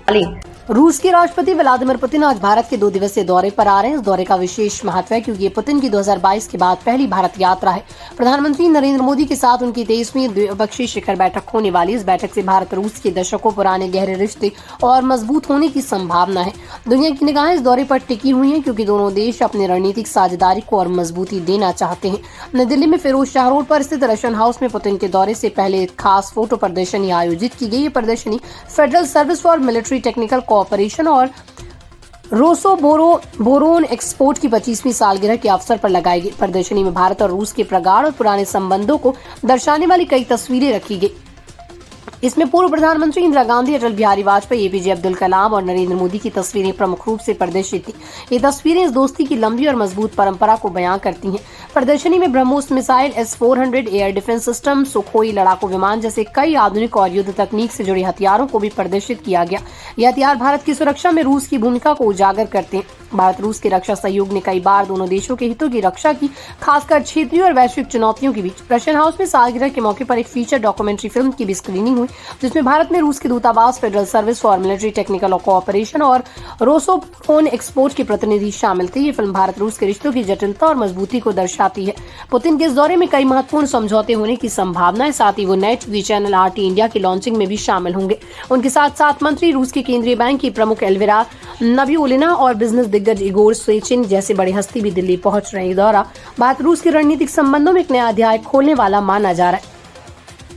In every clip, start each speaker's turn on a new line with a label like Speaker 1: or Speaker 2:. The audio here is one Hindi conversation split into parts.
Speaker 1: रूस के राष्ट्रपति व्लादिमीर पुतिन आज भारत के 2 दिवसीय दौरे पर आ रहे हैं। इस दौरे का विशेष महत्व है क्योंकि ये पुतिन की 2022 के बाद पहली भारत यात्रा है। प्रधानमंत्री नरेंद्र मोदी के साथ उनकी 23वीं द्विपक्षीय शिखर बैठक होने वाली। इस बैठक से भारत रूस के दशकों पुराने गहरे रिश्ते और मजबूत होने की संभावना है। दुनिया की निगाहें इस दौरे पर टिकी हुई हैं क्योंकि दोनों देश अपनी रणनीतिक साझेदारी को और मजबूती देना चाहते हैं। नई दिल्ली में फिरोज शाह रोड पर स्थित रशियन हाउस में पुतिन के दौरे से पहले एक खास फोटो प्रदर्शनी आयोजित की गई। ये प्रदर्शनी federal service for military technical cooperation और रोसोबोरोन एक्सपोर्ट की 25वीं सालगिरह के अवसर पर लगाई गई। प्रदर्शनी में भारत और रूस के प्रगाढ़ और पुराने संबंधों को दर्शाने वाली कई तस्वीरें रखी गई। इसमें पूर्व प्रधानमंत्री इंदिरा गांधी, अटल बिहारी वाजपेयी, एपीजे अब्दुल कलाम और नरेंद्र मोदी की तस्वीरें प्रमुख रूप से प्रदर्शित थी। ये तस्वीरें इस दोस्ती की लंबी और मजबूत परंपरा को बयां करती हैं। प्रदर्शनी में BrahMos missile, S-400 air defence system, Sukhoi लड़ाकू विमान जैसे कई आधुनिक और युद्ध तकनीक से जुड़े हथियारों को भी प्रदर्शित किया गया। ये हथियार भारत की सुरक्षा में रूस की भूमिका को उजागर करते हैं। भारत रूस के रक्षा सहयोग ने कई बार दोनों देशों के हितों की रक्षा की, खासकर क्षेत्रीय और वैश्विक चुनौतियों के बीच। रशियन हाउस में सालगिरह के मौके पर एक फीचर डॉक्यूमेंट्री फिल्म की भी स्क्रीनिंग हुई, जिसमें भारत में रूस के दूतावास, federal service for military technical cooperation और रोसोबोरोन एक्सपोर्ट के प्रतिनिधि शामिल थे। ये फिल्म भारत रूस के रिश्तों की जटिलता और मजबूती को दर्शाती है। पुतिन के इस दौरे में कई महत्वपूर्ण समझौते होने की संभावना है। साथ ही वो नए टीवी चैनल RT इंडिया की लॉन्चिंग में भी शामिल होंगे। उनके साथ 7 मंत्री, रूस के केंद्रीय बैंक की प्रमुख एल्विरा नबिउलिना और बिजनेस दिग्गज इगोर सेचिन जैसे बड़े हस्ती भी दिल्ली पहुंच रहे हैं। ये दौरा भारत रूस के रणनीतिक संबंधों में एक नया अध्याय खोलने वाला माना जा रहा है।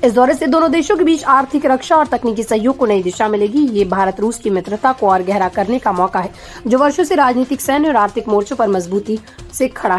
Speaker 1: इस दौरे से दोनों देशों के बीच आर्थिक, रक्षा और तकनीकी सहयोग को नई दिशा मिलेगी। ये भारत रूस की मित्रता को और गहरा करने का मौका है, जो वर्षों से राजनीतिक, सैन्य और आर्थिक मोर्चों पर मजबूती से खड़ा है।